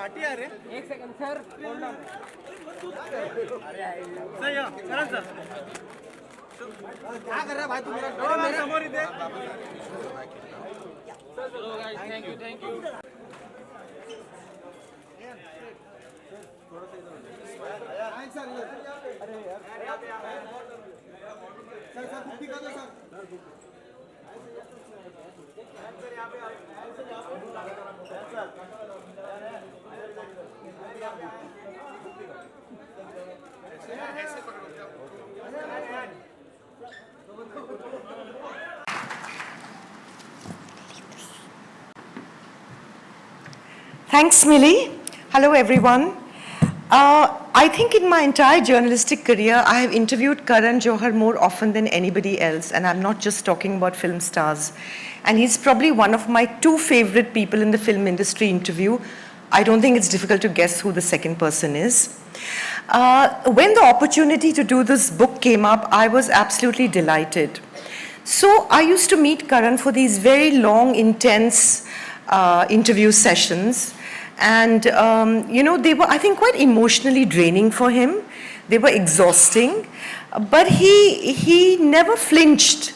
एक second sir hold on sir या करा सर क्या कर रहा भाई तू मेरा समोर इथे थैंक यू अरे यार सर सर बुक कर दो sir Thanks, Millie. Hello, everyone. I think in my entire journalistic career, I have interviewed Karan Johar more often than anybody else, and I'm not just talking about film stars. And he's probably one of my two favorite people in the film industry interview. I don't think it's difficult to guess who the second person is. When the opportunity to do this book came up, I was absolutely delighted. So I used to meet Karan for these very long, intense interview sessions. And, they were, I think, quite emotionally draining for him. They were exhausting. But he never flinched.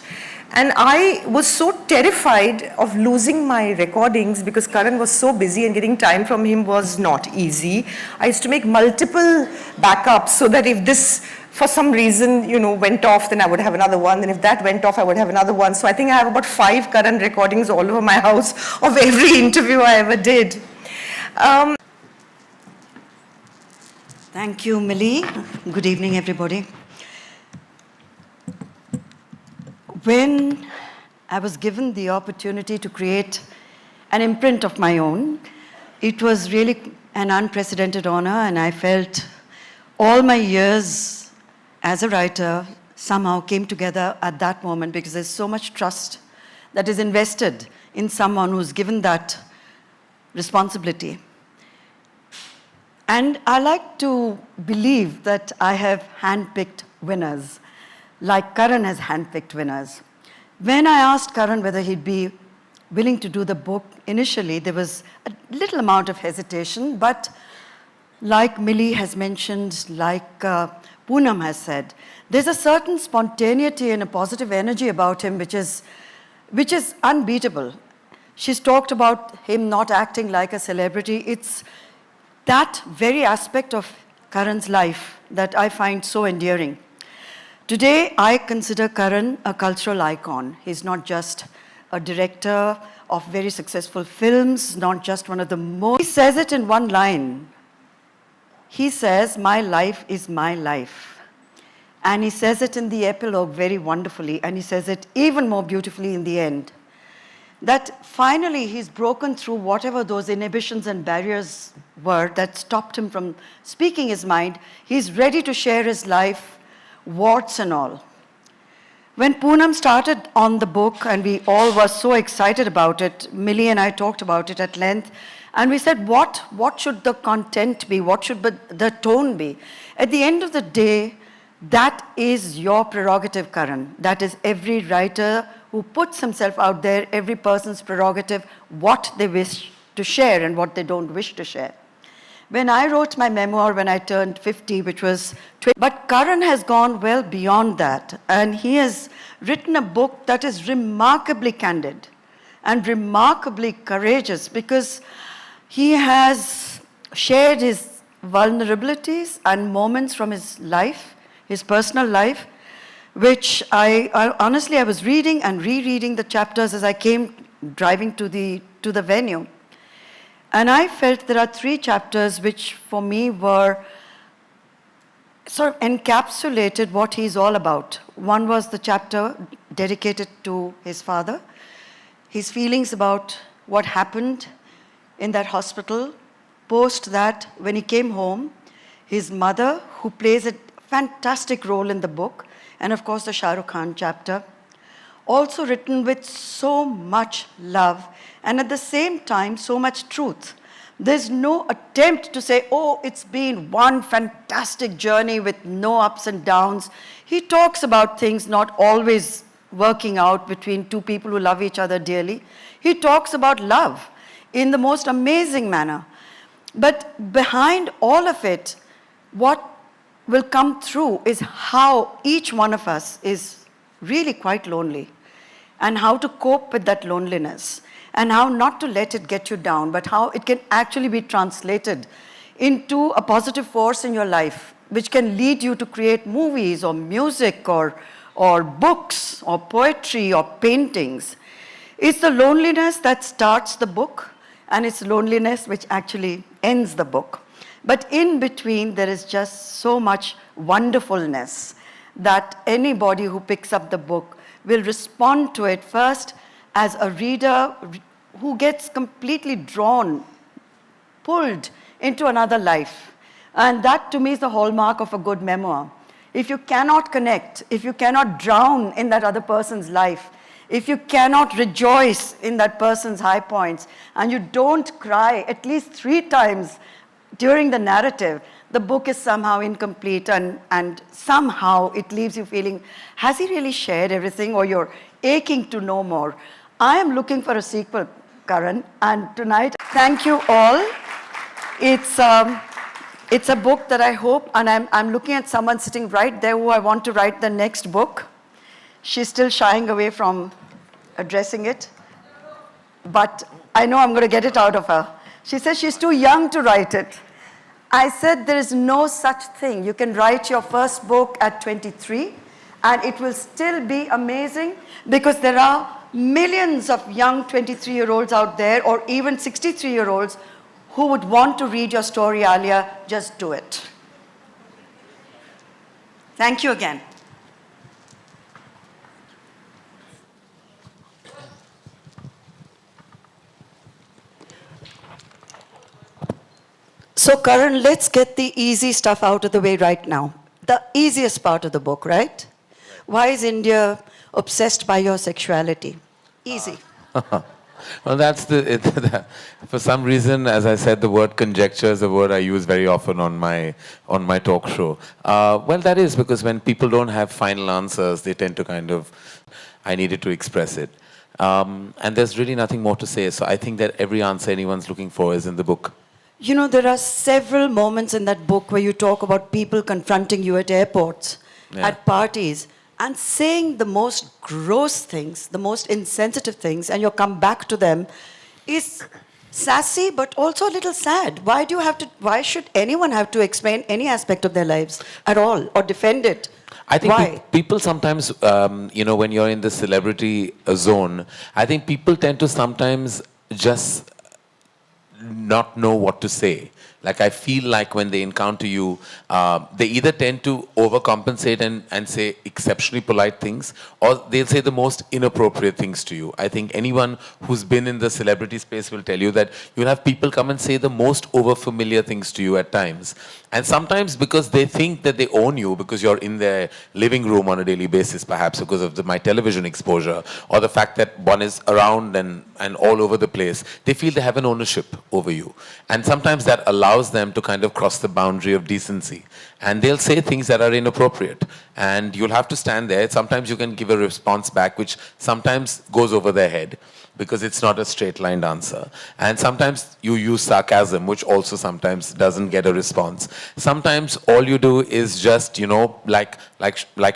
And I was so terrified of losing my recordings because Karan was so busy and getting time from him was not easy. I used to make multiple backups so that if this, for some reason, went off, then I would have another one. And if that went off, I would have another one. So I think I have about 5 Karan recordings all over my house of every interview I ever did. Thank you, Millie. Good evening, everybody. When I was given the opportunity to create an imprint of my own, it was really an unprecedented honor, and I felt all my years as a writer somehow came together at that moment because there's so much trust that is invested in someone who's given that responsibility. And I like to believe that I have handpicked winners, like Karan has handpicked winners. When I asked Karan whether he'd be willing to do the book, initially there was a little amount of hesitation, but like Millie has mentioned, like Poonam has said, there's a certain spontaneity and a positive energy about him which is unbeatable. She's talked about him not acting like a celebrity. It's that very aspect of Karan's life that I find so endearing. Today, I consider Karan a cultural icon. He's not just a director of very successful films, not just one of the most. He says it in one line. He says, "My life is my life." And he says it in the epilogue very wonderfully, and he says it even more beautifully in the end. That finally he's broken through whatever those inhibitions and barriers were that stopped him from speaking his mind. He's ready to share his life, warts and all. When Poonam started on the book, and we all were so excited about it, Millie and I talked about it at length, and we said, what should the content be? What should the tone be? At the end of the day, that is your prerogative, Karan. That is every writer who puts himself out there, every person's prerogative, what they wish to share and what they don't wish to share. When I wrote my memoir when I turned 50, which was, but Karan has gone well beyond that, and he has written a book that is remarkably candid and remarkably courageous because he has shared his vulnerabilities and moments from his life, his personal life, which I honestly, I was reading and rereading the chapters as I came driving to the venue. And I felt there are 3 chapters which for me were sort of encapsulated what he's all about. One was the chapter dedicated to his father, his feelings about what happened in that hospital. Post that, when he came home, his mother, who plays a fantastic role in the book, and of course the Shah Rukh Khan chapter, also written with so much love and at the same time so much truth. There's no attempt to say, oh, it's been one fantastic journey with no ups and downs. He talks about things not always working out between 2 people who love each other dearly. He talks about love in the most amazing manner. But behind all of it, what will come through is how each one of us is really quite lonely, and how to cope with that loneliness, and how not to let it get you down, but how it can actually be translated into a positive force in your life, which can lead you to create movies or music or books or poetry or paintings. It's the loneliness that starts the book, and it's loneliness which actually ends the book. But in between, there is just so much wonderfulness that anybody who picks up the book will respond to it first as a reader who gets completely drawn, pulled into another life. And that, to me, is the hallmark of a good memoir. If you cannot connect, if you cannot drown in that other person's life, if you cannot rejoice in that person's high points, and you don't cry at least 3 times during the narrative, the book is somehow incomplete, and somehow it leaves you feeling, has he really shared everything, or you're aching to know more? I am looking for a sequel, Karan, and tonight, thank you all. It's a book that I hope, and I'm looking at someone sitting right there who I want to write the next book. She's still shying away from addressing it, but I know I'm going to get it out of her. She says she's too young to write it. I said there is no such thing. You can write your first book at 23 and it will still be amazing, because there are millions of young 23-year-olds out there, or even 63-year-olds who would want to read your story, Alia. Just do it. Thank you again. So, Karan, let's get the easy stuff out of the way right now. The easiest part of the book, right? Why is India obsessed by your sexuality? Easy. Well, that's for some reason, as I said, the word conjecture is a word I use very often on my talk show. Well, that is because when people don't have final answers, they tend to kind of, I needed to express it. And there's really nothing more to say. So I think that every answer anyone's looking for is in the book. You know, there are several moments in that book where you talk about people confronting you at airports, at parties, and saying the most gross things, the most insensitive things, and you come back to them is sassy, but also a little sad. Why should anyone have to explain any aspect of their lives at all, or defend it? I think Why? people sometimes, when you're in the celebrity zone, I think people tend to sometimes just not know what to say. Like, I feel like when they encounter you, they either tend to overcompensate and say exceptionally polite things, or they'll say the most inappropriate things to you. I think anyone who's been in the celebrity space will tell you that you'll have people come and say the most overfamiliar things to you at times. And sometimes because they think that they own you, because you're in their living room on a daily basis, perhaps because of my television exposure, or the fact that one is around and all over the place, they feel they have an ownership over you. And sometimes that allows them to kind of cross the boundary of decency. And they'll say things that are inappropriate. And you'll have to stand there. Sometimes you can give a response back, which sometimes goes over their head, because it's not a straight-lined answer. And sometimes you use sarcasm, which also sometimes doesn't get a response. Sometimes all you do is just, like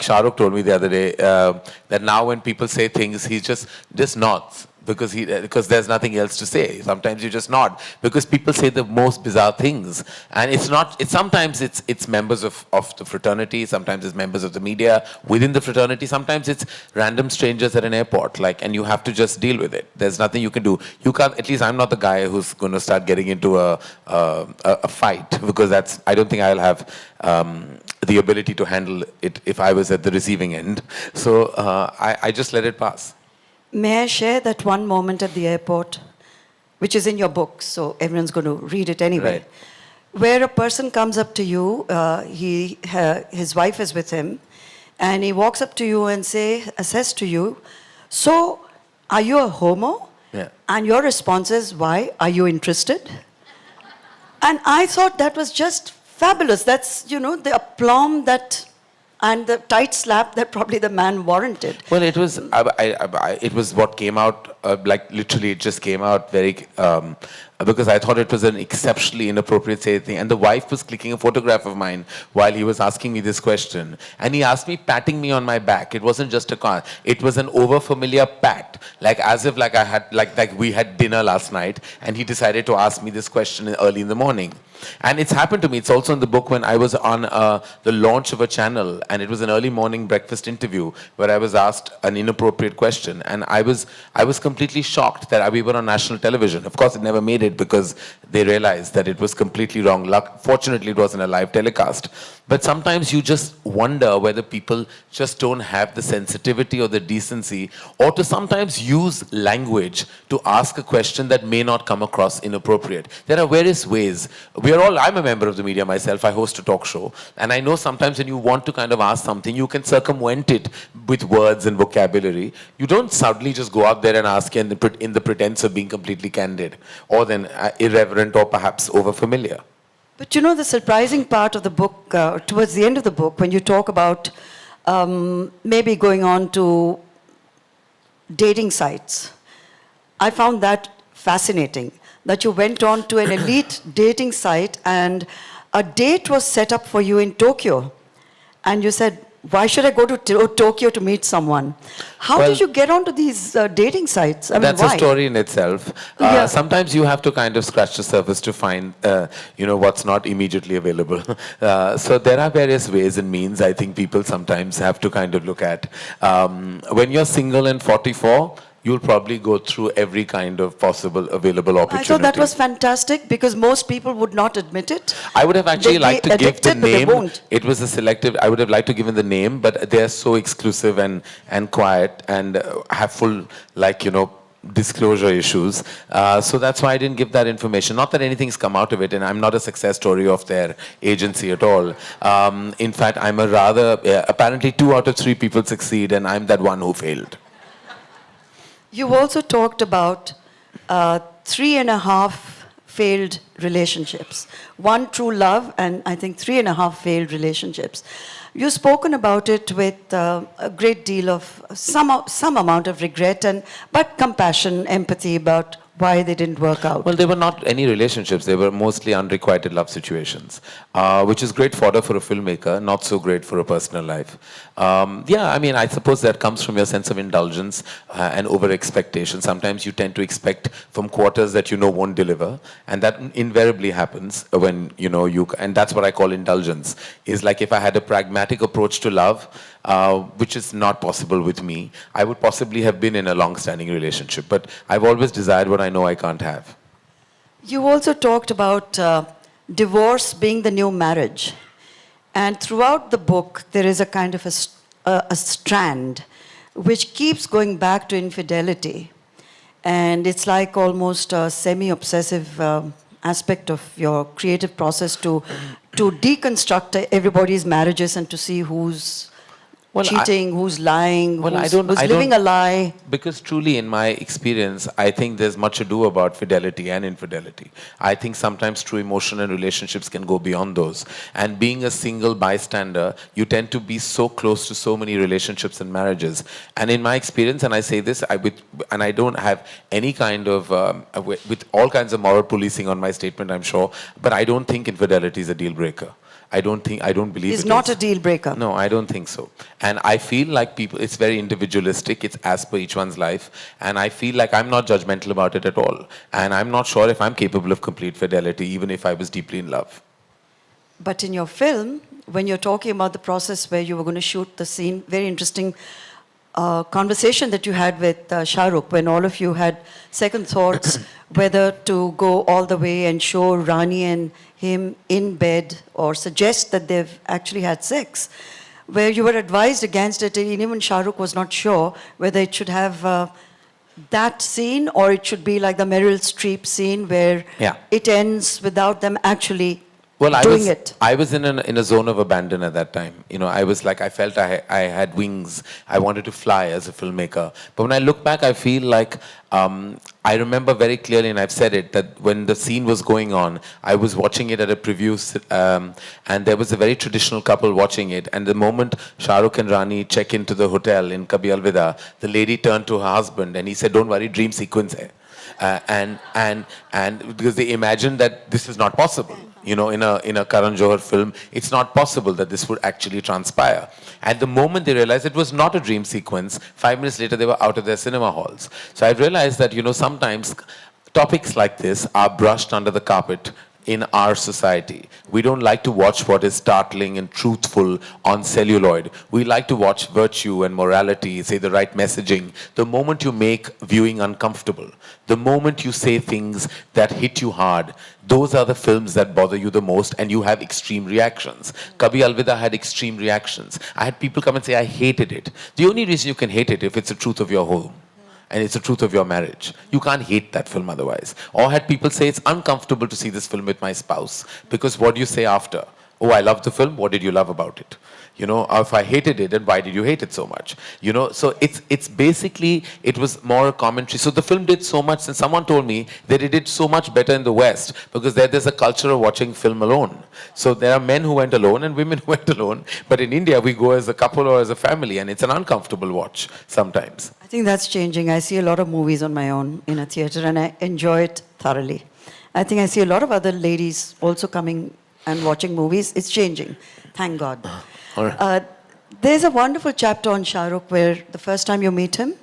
Shah Rukh told me the other day, that now when people say things, he just nods. Because there's nothing else to say. Sometimes you just nod because people say the most bizarre things, and sometimes it's members of the fraternity, sometimes it's members of the media within the fraternity, sometimes it's random strangers at an airport, and you have to just deal with it. There's nothing you can do. You can't. At least I'm not the guy who's going to start getting into a fight, because I don't think I'll have the ability to handle it if I was at the receiving end. So I just let it pass. May I share that one moment at the airport, which is in your book, so everyone's going to read it anyway, Right. Where a person comes up to you, his wife is with him, and he walks up to you and says to you, "So, are you a homo?" Yeah. And your response is, "Why? Are you interested?" And I thought that was just fabulous. That's, the aplomb and the tight slap that probably the man warranted. Well, it was it was what came out, literally it just came out very because I thought it was an exceptionally inappropriate thing. And the wife was clicking a photograph of mine while he was asking me this question. And he asked me, patting me on my back. It wasn't just a car. It was an over-familiar pat, like as if like I had, like we had dinner last night, and he decided to ask me this question early in the morning. And it's happened to me. It's also in the book when I was on the launch of a channel, and it was an early morning breakfast interview where I was asked an inappropriate question, and I was completely shocked that we were on national television. Of course, it never made it because they realized that it was completely wrong. Fortunately, it wasn't a live telecast. But sometimes you just wonder whether people just don't have the sensitivity or the decency, or to sometimes use language to ask a question that may not come across inappropriate. There are various ways. I'm a member of the media myself. I host a talk show. And I know sometimes when you want to kind of ask something, you can circumvent it with words and vocabulary. You don't suddenly just go out there and ask in the pretense of being completely candid, or then irreverent or perhaps over-familiar. But you know, the surprising part of the book, towards the end of the book, when you talk about maybe going on to dating sites, I found that fascinating, that you went on to an elite dating site and a date was set up for you in Tokyo. And you said, why should I go to Tokyo to meet someone? How did you get onto these dating sites? I mean, that's why? a story in itself. Yeah. Sometimes you have to kind of scratch the surface to find, what's not immediately available. So there are various ways and means I think people sometimes have to kind of look at. When you're single and 44, you'll probably go through every kind of possible available opportunity. I thought that was fantastic because most people would not admit it. I would have actually liked to give the addicted, but they name. won't. It was a selective. I would have liked to give the name, but they're so exclusive and quiet and have full disclosure issues. So that's why I didn't give that information. Not that anything's come out of it, and I'm not a success story of their agency at all. In fact, I'm a rather apparently 2 out of 3 people succeed, and I'm that one who failed. You also talked about 3.5 failed relationships. 1 true love, and I think 3.5 failed relationships. You've spoken about it with a great deal of some amount of regret, but compassion, empathy about why they didn't work out. Well, they were not any relationships. They were mostly unrequited love situations, which is great fodder for a filmmaker, not so great for a personal life. I suppose that comes from your sense of indulgence and over-expectation. Sometimes you tend to expect from quarters that you know won't deliver, and that invariably happens when, and that's what I call indulgence, is like if I had a pragmatic approach to love, which is not possible with me, I would possibly have been in a long-standing relationship. But I've always desired what I know I can't have. You also talked about divorce being the new marriage. And throughout the book, there is a kind of a strand which keeps going back to infidelity. And it's like almost a semi-obsessive aspect of your creative process to deconstruct everybody's marriages and to see who's cheating, who's lying, who's living a lie. Because truly, in my experience, I think there's much ado about fidelity and infidelity. I think sometimes true emotion and relationships can go beyond those. And being a single bystander, you tend to be so close to so many relationships and marriages. And in my experience, and I say this, and I don't have any kind of, with all kinds of moral policing on my statement, I'm sure, but I don't think infidelity is a deal breaker. I don't believe it's not a deal breaker. No, I don't think so. And I feel like it's very individualistic. It's as per each one's life. And I feel like I'm not judgmental about it at all. And I'm not sure if I'm capable of complete fidelity, even if I was deeply in love. But in your film, when you're talking about the process where you were going to shoot the scene, very interesting conversation that you had with Shah Rukh, when all of you had second thoughts whether to go all the way and show Rani and him in bed or suggest that they've actually had sex, where you were advised against it, and even Shah Rukh was not sure whether it should have that scene or it should be like the Meryl Streep scene where it ends without them actually doing it. I was in a zone of abandon at that time. I was like, I felt I had wings. I wanted to fly as a filmmaker. But when I look back, I feel like I remember very clearly, and I've said it, that when the scene was going on, I was watching it at a preview, and there was a very traditional couple watching it. And the moment Shah Rukh and Rani check into the hotel in Kabhi Alvida, the lady turned to her husband and he said, "Don't worry, dream sequence hai." and because they imagined that this is not possible. You know, in a Karan Johar film, it's not possible that this would actually transpire. And the moment they realized it was not a dream sequence, 5 minutes later they were out of their cinema halls. So I realized that, you know, sometimes topics like this are brushed under the carpet in our society. We don't like to watch what is startling and truthful on celluloid. We like to watch virtue and morality, say the right messaging. The moment you make viewing uncomfortable, the moment you say things that hit you hard, those are the films that bother you the most, and you have extreme reactions. Kabhi Alvida had extreme reactions. I had people come and say, I hated it. The only reason you can hate it if it's the truth of your home. And it's the truth of your marriage. You can't hate that film otherwise. Or had people say, it's uncomfortable to see this film with my spouse. Because what do you say after? Oh, I loved the film. What did you love about it? You know, if I hated it, then why did you hate it so much? You know, so it's basically, it was more a commentary. So the film did so much, and someone told me that it did so much better in the West because there's a culture of watching film alone. So there are men who went alone and women who went alone. But in India, we go as a couple or as a family, and it's an uncomfortable watch sometimes. I think that's changing. I see a lot of movies on my own in a theater and I enjoy it thoroughly. I think I see a lot of other ladies also coming and watching movies. It's changing. Thank God. All right. There's a wonderful chapter on Shah Rukh where the first time you meet him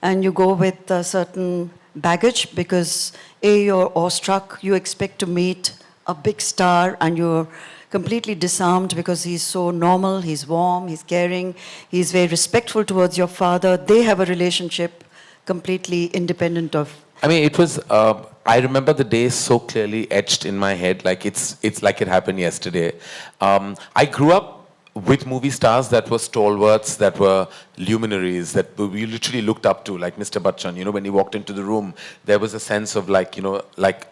and you go with a certain baggage because A, you're awestruck, you expect to meet a big star and you're completely disarmed because he's so normal, he's warm, he's caring, he's very respectful towards your father. They have a relationship completely independent of... I mean, it was, I remember the day so clearly etched in my head, like it's like it happened yesterday. I grew up with movie stars that were stalwarts, that were luminaries, that we literally looked up to, like Mr. Bachchan. You know, when he walked into the room, there was a sense of like, you know, like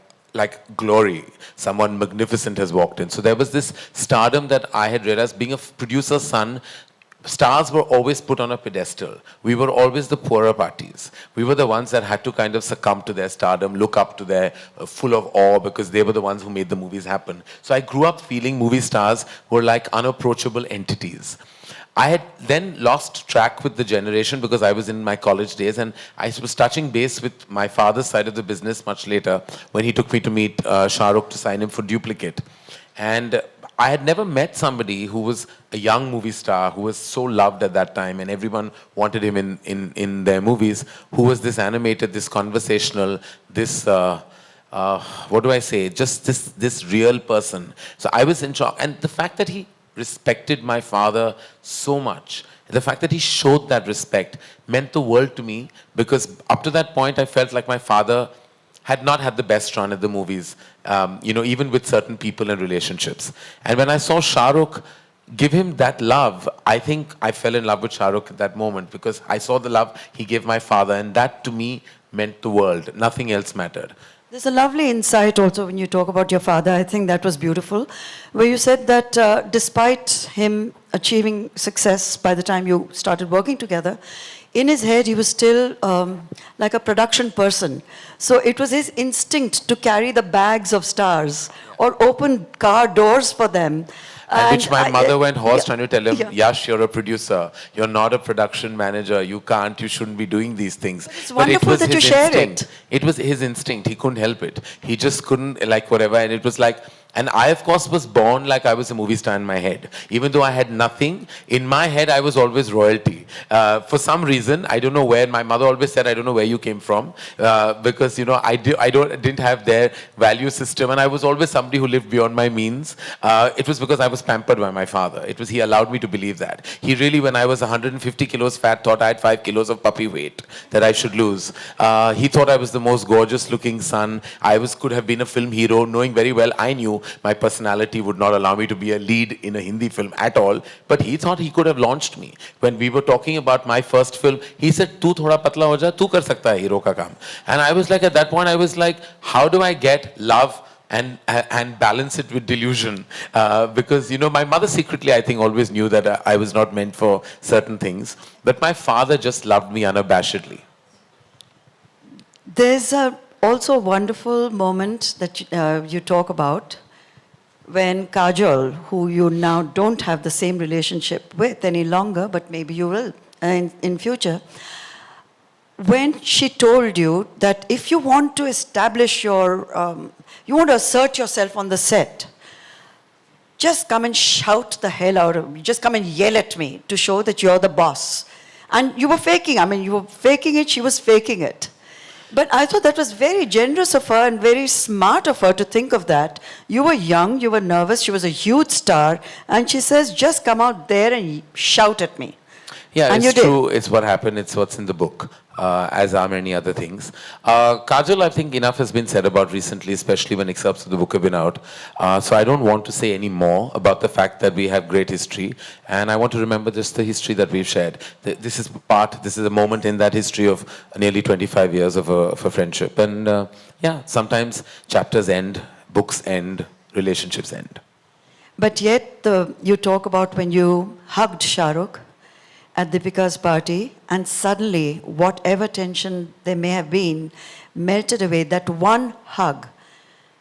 glory. Someone magnificent has walked in. So there was this stardom that I had realized, being a producer's son, stars were always put on a pedestal. We were always the poorer parties. We were the ones that had to kind of succumb to their stardom, look up to their, full of awe, because they were the ones who made the movies happen. So I grew up feeling movie stars were like unapproachable entities. I had then lost track with the generation because I was in my college days, and I was touching base with my father's side of the business much later when he took me to meet Shah Rukh to sign him for Duplicate. And I had never met somebody who was a young movie star, who was so loved at that time, and everyone wanted him in their movies, who was this animated, this conversational, this, what do I say, just this real person. So I was in shock. And the fact that he respected my father so much, the fact that he showed that respect meant the world to me, because up to that point I felt like my father had not had the best run at the movies, you know, even with certain people and relationships. And when I saw Shah Rukh give him that love, I think I fell in love with Shah Rukh at that moment, because I saw the love he gave my father, and that to me meant the world. Nothing else mattered. There's a lovely insight also when you talk about your father. I think that was beautiful, where you said that despite him achieving success by the time you started working together, in his head he was still like a production person. So it was his instinct to carry the bags of stars or open car doors for them. And which my mother went hoarse yeah, trying to tell him, yeah. Yash, you're a producer. You're not a production manager. You can't, you shouldn't be doing these things. It's wonderful that you share it. It was his instinct. He couldn't help it. He just couldn't, like, whatever. And it was like, and I, of course, was born like I was a movie star in my head. Even though I had nothing, in my head, I was always royalty. For some reason, I don't know where, my mother always said, I don't know where you came from. Because, you know, I didn't have their value system. And I was always somebody who lived beyond my means. It was because I was pampered by my father. It was, he allowed me to believe that. He really, when I was 150 kilos fat, thought I had 5 kilos of puppy weight that I should lose. He thought I was the most gorgeous looking son. Could have been a film hero, knowing very well I knew my personality would not allow me to be a lead in a Hindi film at all. But he thought he could have launched me. When we were talking about my first film, he said, "Tu thoda patla ho ja, tu kar sakta hai hero ka kaam." And I was like, at that point, I was like, how do I get love and balance it with delusion? Because, you know, my mother secretly, I think, always knew that I was not meant for certain things. But my father just loved me unabashedly. There's also a wonderful moment that you talk about when Kajol, who you now don't have the same relationship with any longer, but maybe you will in future, when she told you that if you want to establish you want to assert yourself on the set, just come and shout the hell out of me, just come and yell at me to show that you're the boss. And you were faking, you were faking it, she was faking it. But I thought that was very generous of her and very smart of her to think of that. You were young, you were nervous, she was a huge star, and she says, just come out there and shout at me. Yeah, And it's you did. true. It's what happened. It's what's in the book, as are many other things. Kajal, I think enough has been said about recently, especially when excerpts of the book have been out. So I don't want to say any more about the fact that we have great history. And I want to remember just the history that we've shared. This is a moment in that history of nearly 25 years of a friendship. And yeah, sometimes chapters end, books end, relationships end. But yet, you talk about when you hugged Shah Rukh at Deepika's party, and suddenly, whatever tension there may have been, melted away. That one hug,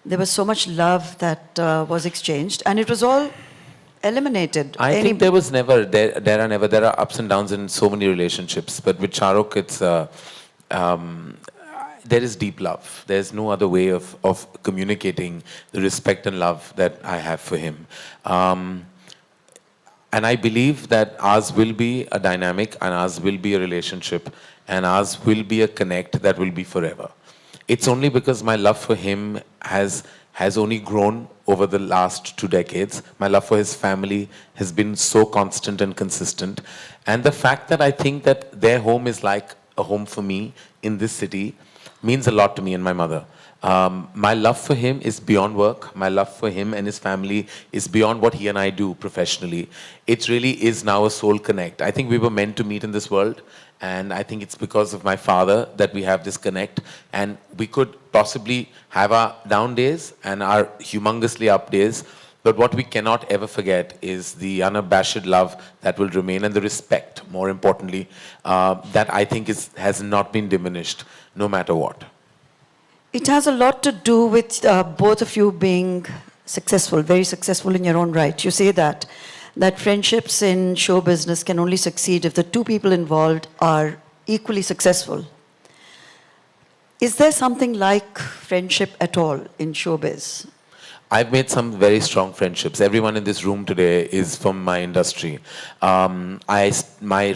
there was so much love that was exchanged, and it was all eliminated. I think there are ups and downs in so many relationships, but with Shah Rukh, it's there is deep love. There's no other way of communicating the respect and love that I have for him. And I believe that ours will be a dynamic, and ours will be a relationship, and ours will be a connect that will be forever. It's only because my love for him has only grown over the last 2 decades. My love for his family has been so constant and consistent. And the fact that I think that their home is like a home for me in this city means a lot to me and my mother. My love for him is beyond work. My love for him and his family is beyond what he and I do professionally. It really is now a soul connect. I think we were meant to meet in this world, and I think it's because of my father that we have this connect. And we could possibly have our down days and our humongously up days, but what we cannot ever forget is the unabashed love that will remain, and the respect, more importantly, that I think has not been diminished, no matter what. It has a lot to do with both of you being successful, very successful in your own right. You say that friendships in show business can only succeed if the two people involved are equally successful. Is there something like friendship at all in showbiz? I've made some very strong friendships. Everyone in this room today is from my industry. My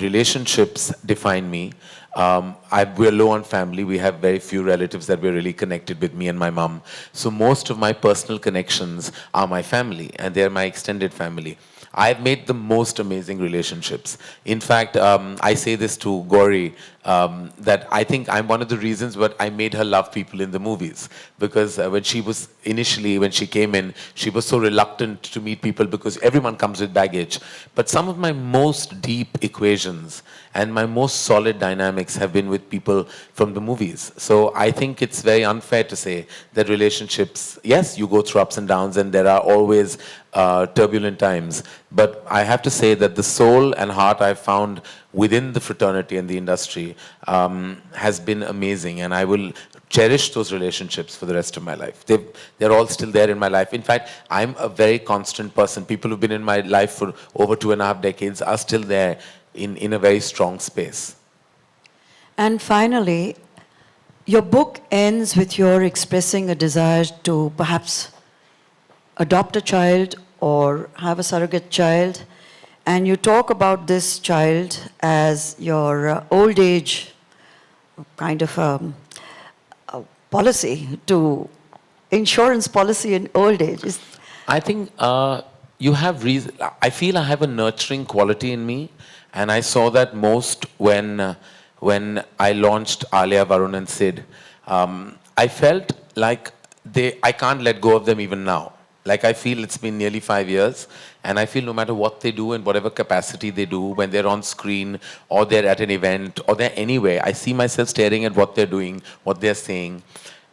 relationships define me. We're low on family. We have very few relatives that we're really connected with, me and my mom. So most of my personal connections are my family, and they're my extended family. I've made the most amazing relationships. In fact, I say this to Gauri, that I think I'm one of the reasons what I made her love people in the movies. Because when she came in, she was so reluctant to meet people because everyone comes with baggage. But some of my most deep equations and my most solid dynamics have been with people from the movies. So I think it's very unfair to say that relationships, yes, you go through ups and downs, and there are always turbulent times. But I have to say that the soul and heart I've found within the fraternity and the industry has been amazing, and I will cherish those relationships for the rest of my life. They're all still there in my life. In fact, I'm a very constant person. People who've been in my life for over 2.5 decades are still there in a very strong space. And finally, your book ends with your expressing a desire to perhaps adopt a child or have a surrogate child. And you talk about this child as your old age kind of a policy to insurance policy in old age. I think you have reason. I feel I have a nurturing quality in me, and I saw that most when I launched Alia, Varun, and Sid. I felt like I can't let go of them even now. Like, I feel it's been nearly 5 years, and I feel no matter what they do in whatever capacity they do, when they're on screen or they're at an event or they're anywhere, I see myself staring at what they're doing, what they're saying.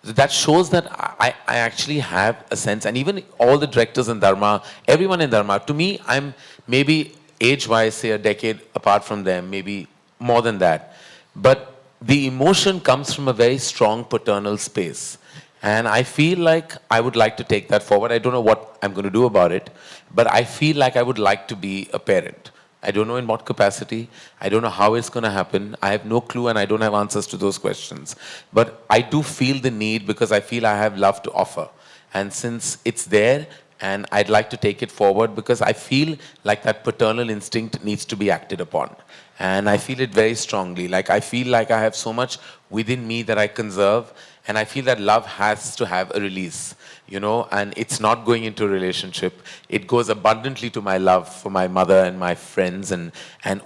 That shows that I actually have a sense, and even all the directors in Dharma, everyone in Dharma, to me, I'm maybe age-wise, say a decade apart from them, maybe more than that. But the emotion comes from a very strong paternal space. And I feel like I would like to take that forward. I don't know what I'm going to do about it, but I feel like I would like to be a parent. I don't know in what capacity. I don't know how it's going to happen. I have no clue and I don't have answers to those questions. But I do feel the need because I feel I have love to offer. And since it's there, and I'd like to take it forward because I feel like that paternal instinct needs to be acted upon. And I feel it very strongly. Like I feel like I have so much within me that I conserve, and I feel that love has to have a release, you know, and it's not going into a relationship. It goes abundantly to my love for my mother and my friends and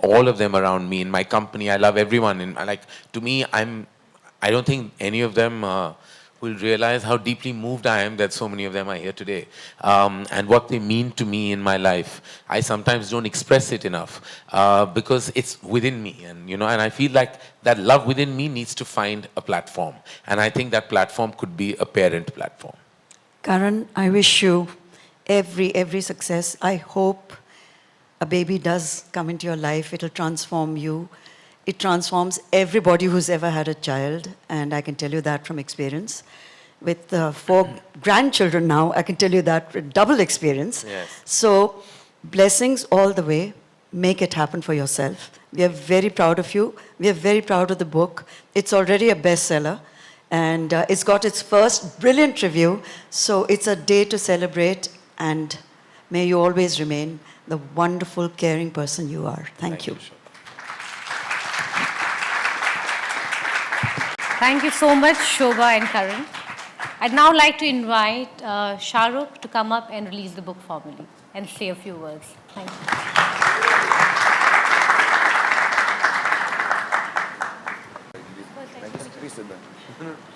all of them around me in my company. I love everyone. And like, to me, I don't think any of them will realize how deeply moved I am that so many of them are here today, and what they mean to me in my life. I sometimes don't express it enough because it's within me, and you know, and I feel like that love within me needs to find a platform, and I think that platform could be a parent platform. Karan, I wish you every success. I hope a baby does come into your life. It'll transform you. It transforms everybody who's ever had a child, and I can tell you that from experience. With 4 grandchildren now, I can tell you that with double experience. Yes. So, blessings all the way. Make it happen for yourself. We are very proud of you. We are very proud of the book. It's already a bestseller, and it's got its first brilliant review. So, it's a day to celebrate, and may you always remain the wonderful, caring person you are. Thank you. Thank you so much, Shobha and Karan. I'd now like to invite Shahrukh to come up and release the book formally and say a few words. Thank you. Please sit down.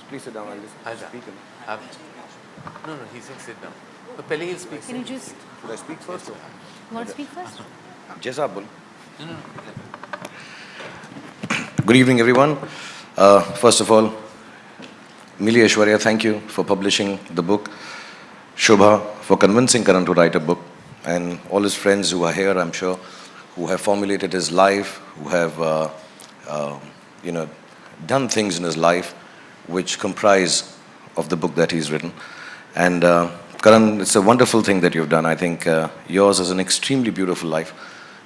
Please sit down. I'll just speak. No, he's saying sit down. But Pele will speak. Can you just, Should I speak first? Or? you want to speak first? Jaisa bol. No. Good evening, everyone. First of all, Mili Aishwarya, thank you for publishing the book. Shobha for convincing Karan to write a book, and all his friends who are here, I'm sure, who have formulated his life, who have done things in his life which comprise of the book that he's written. And Karan, it's a wonderful thing that you've done. I think yours is an extremely beautiful life.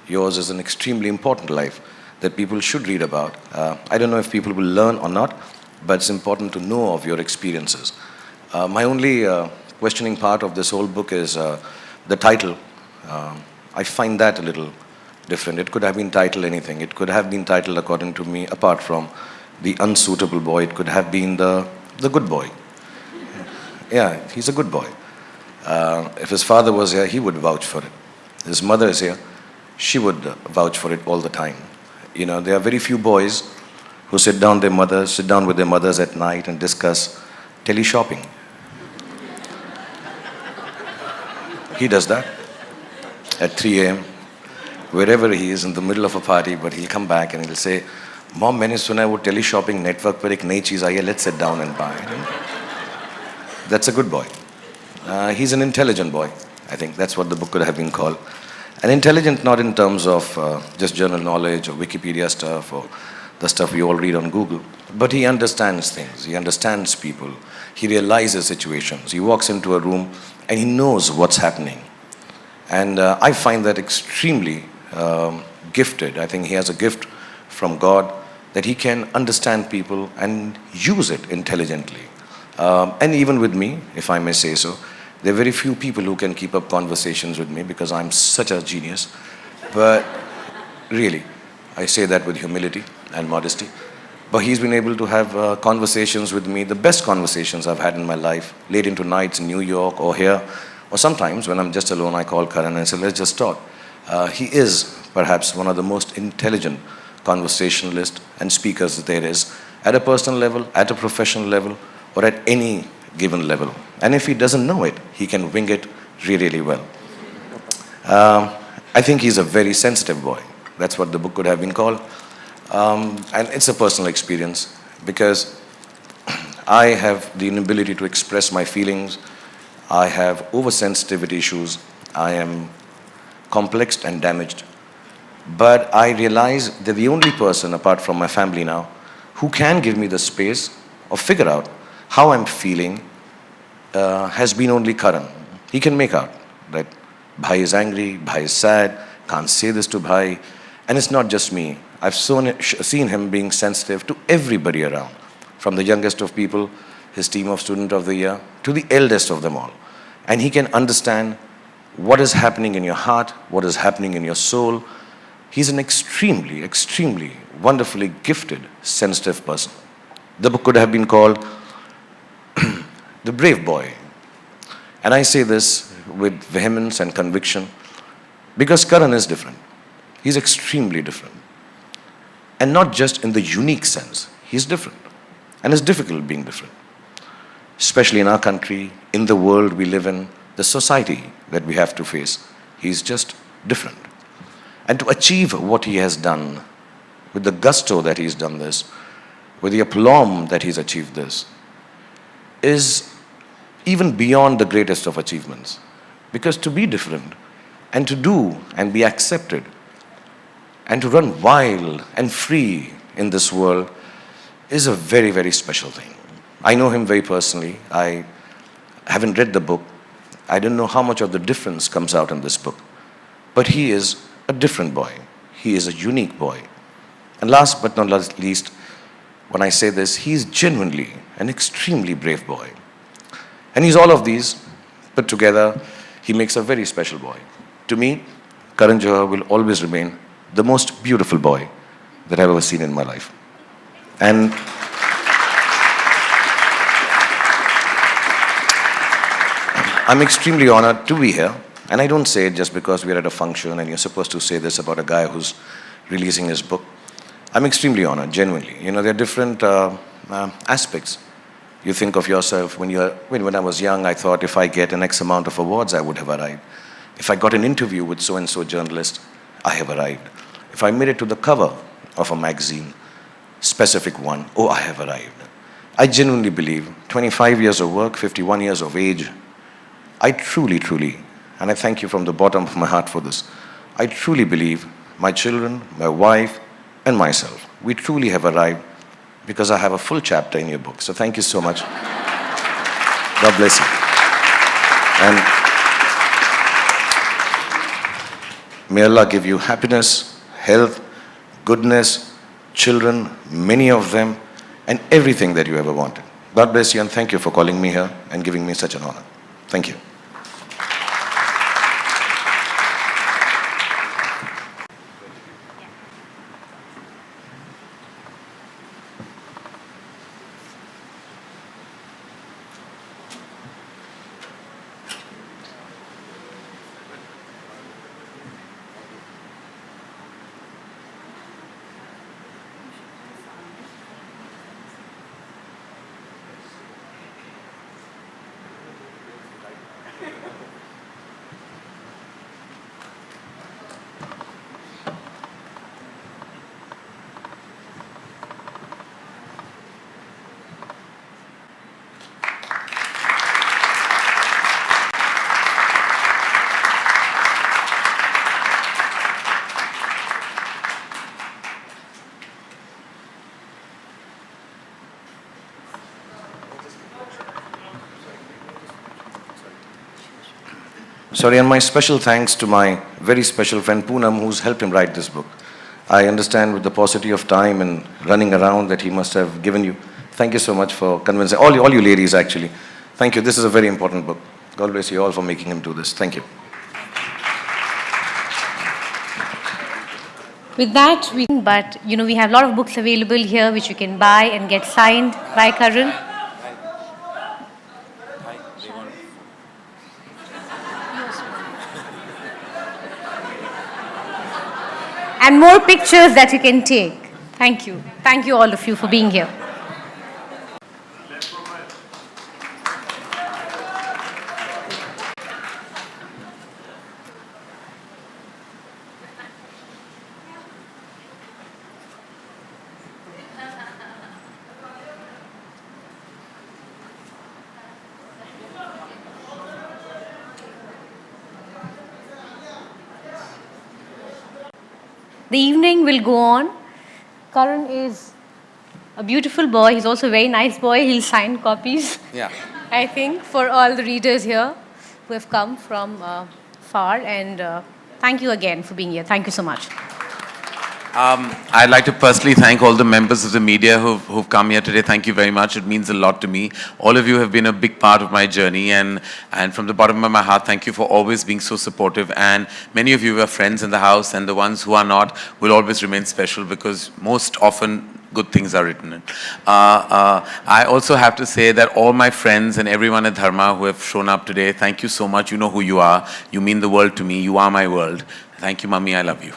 Yours is an extremely important life that people should read about. I don't know if people will learn or not, but it's important to know of your experiences. My only questioning part of this whole book is the title. I find that a little different. It could have been titled anything. It could have been titled, according to me, apart from the unsuitable boy, it could have been the good boy. Yeah, he's a good boy. If his father was here, he would vouch for it. His mother is here, she would vouch for it all the time. You know, there are very few boys who sit down with their mothers at night and discuss tele-shopping. He does that at 3 a.m. Wherever he is in the middle of a party, but he'll come back and he'll say, "Mom, मैंने सुना है वो tele-shopping network पर एक नई चीज़ आई है, let's sit down and buy it." That's a good boy. He's an intelligent boy. I think that's what the book could have been called. And intelligent not in terms of just general knowledge or Wikipedia stuff or the stuff we all read on Google, but he understands things, he understands people, he realizes situations, he walks into a room and he knows what's happening. And I find that extremely gifted. I think he has a gift from God that he can understand people and use it intelligently. And even with me, if I may say so, there are very few people who can keep up conversations with me because I'm such a genius. But really, I say that with humility and modesty. But he's been able to have conversations with me, the best conversations I've had in my life, late into nights in New York or here. Or sometimes when I'm just alone, I call Karan and say, let's just talk. He is perhaps one of the most intelligent conversationalists and speakers that there is, at a personal level, at a professional level, or at any given level. And if he doesn't know it, he can wing it really, really well. I think he's a very sensitive boy. That's what the book could have been called. And it's a personal experience because I have the inability to express my feelings. I have oversensitivity issues. I am complexed and damaged. But I realize that the only person, apart from my family now, who can give me the space or figure out how I'm feeling has been only Karan. He can make out that Bhai is angry, Bhai is sad, can't say this to Bhai. And it's not just me. I've seen him being sensitive to everybody around, from the youngest of people, his team of Student of the Year, to the eldest of them all. And he can understand what is happening in your heart, what is happening in your soul. He's an extremely, extremely wonderfully gifted, sensitive person. The book could have been called The Brave Boy. And I say this with vehemence and conviction because Karan is different. He's extremely different. And not just in the unique sense. He's different. And it's difficult being different. Especially in our country, in the world we live in, the society that we have to face. He's just different. And to achieve what he has done, with the gusto that he's done this, with the aplomb that he's achieved this, is even beyond the greatest of achievements. Because to be different, and to do and be accepted, and to run wild and free in this world is a very, very special thing. I know him very personally. I haven't read the book. I don't know how much of the difference comes out in this book. But he is a different boy. He is a unique boy. And last but not least, when I say this, he is genuinely an extremely brave boy. And he's all of these put together. He makes a very special boy. To me, Karan Johar will always remain the most beautiful boy that I've ever seen in my life. And I'm extremely honored to be here. And I don't say it just because we're at a function and you're supposed to say this about a guy who's releasing his book. I'm extremely honored, genuinely. You know, there are different aspects. You think of yourself, when I was young, I thought if I get an X amount of awards, I would have arrived. If I got an interview with so-and-so journalist, I have arrived. If I made it to the cover of a magazine, specific one, oh, I have arrived. I genuinely believe 25 years of work, 51 years of age, I truly, truly, and I thank you from the bottom of my heart for this, I truly believe my children, my wife, and myself, we truly have arrived because I have a full chapter in your book. So thank you so much. God bless you. And may Allah give you happiness, health, goodness, children, many of them, and everything that you ever wanted. God bless you and thank you for calling me here and giving me such an honor. Thank you. Sorry, and my special thanks to my very special friend Poonam, who's helped him write this book. I understand with the paucity of time and running around that he must have given you. Thank you so much for convincing, all you ladies actually. Thank you, this is a very important book. God bless you all for making him do this. Thank you. With that, we have a lot of books available here which you can buy and get signed by Karan. And more pictures that you can take. Thank you. Thank you all of you for being here. The evening will go on. Karan is a beautiful boy. He's also a very nice boy. He'll sign copies, Yeah. I think, for all the readers here who have come from far. And Thank you again for being here. Thank you so much. I'd like to personally thank all the members of the media who've come here today. Thank you very much. It means a lot to me. All of you have been a big part of my journey, and from the bottom of my heart, thank you for always being so supportive. And many of you are friends in the house, and the ones who are not will always remain special, because most often good things are written in. I also have to say that all my friends and everyone at Dharma who have shown up today, thank you so much. You know who you are. You mean the world to me. You are my world. Thank you, Mummy. I love you.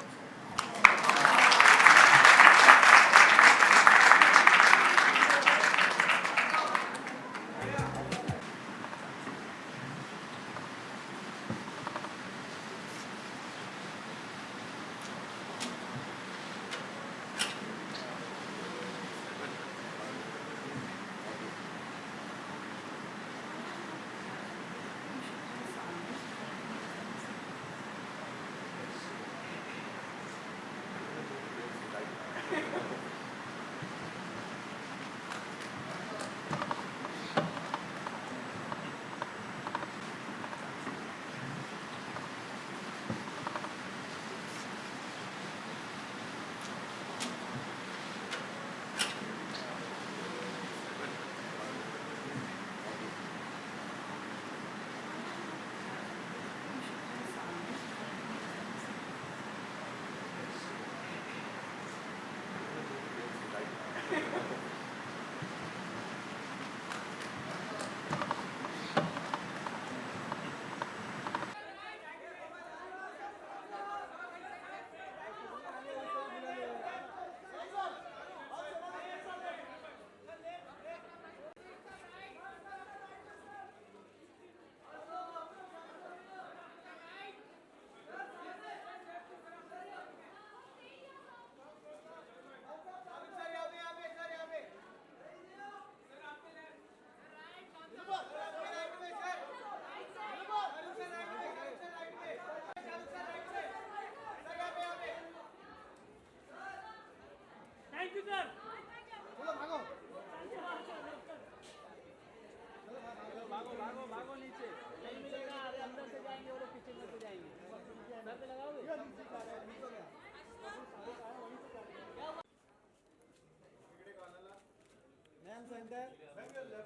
Ma'am center. Ma'am center.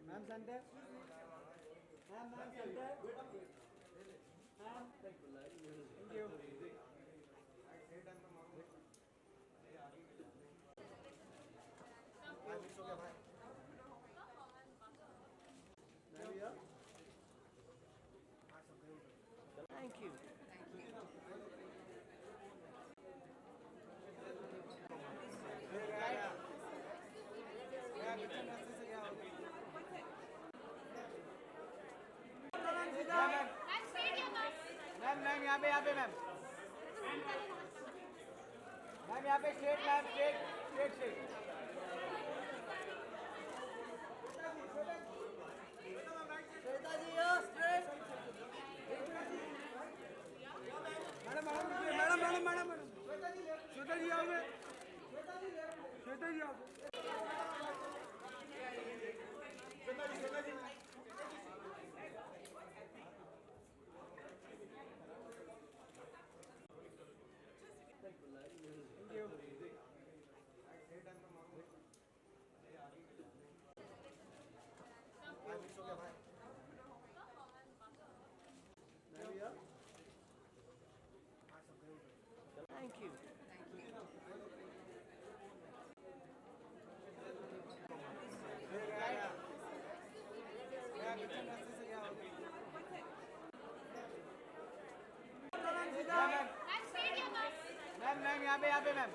Ma'am center. Ma'am. Thank you. Thank you. Ma'am यहाँ पे ma'am यहाँ पे straight ma'am straight straight Shweta ji यो straight madam Shweta ji आओगे श्वेता जी आओगे Thank you. Ma'am यहाँ पे ma'am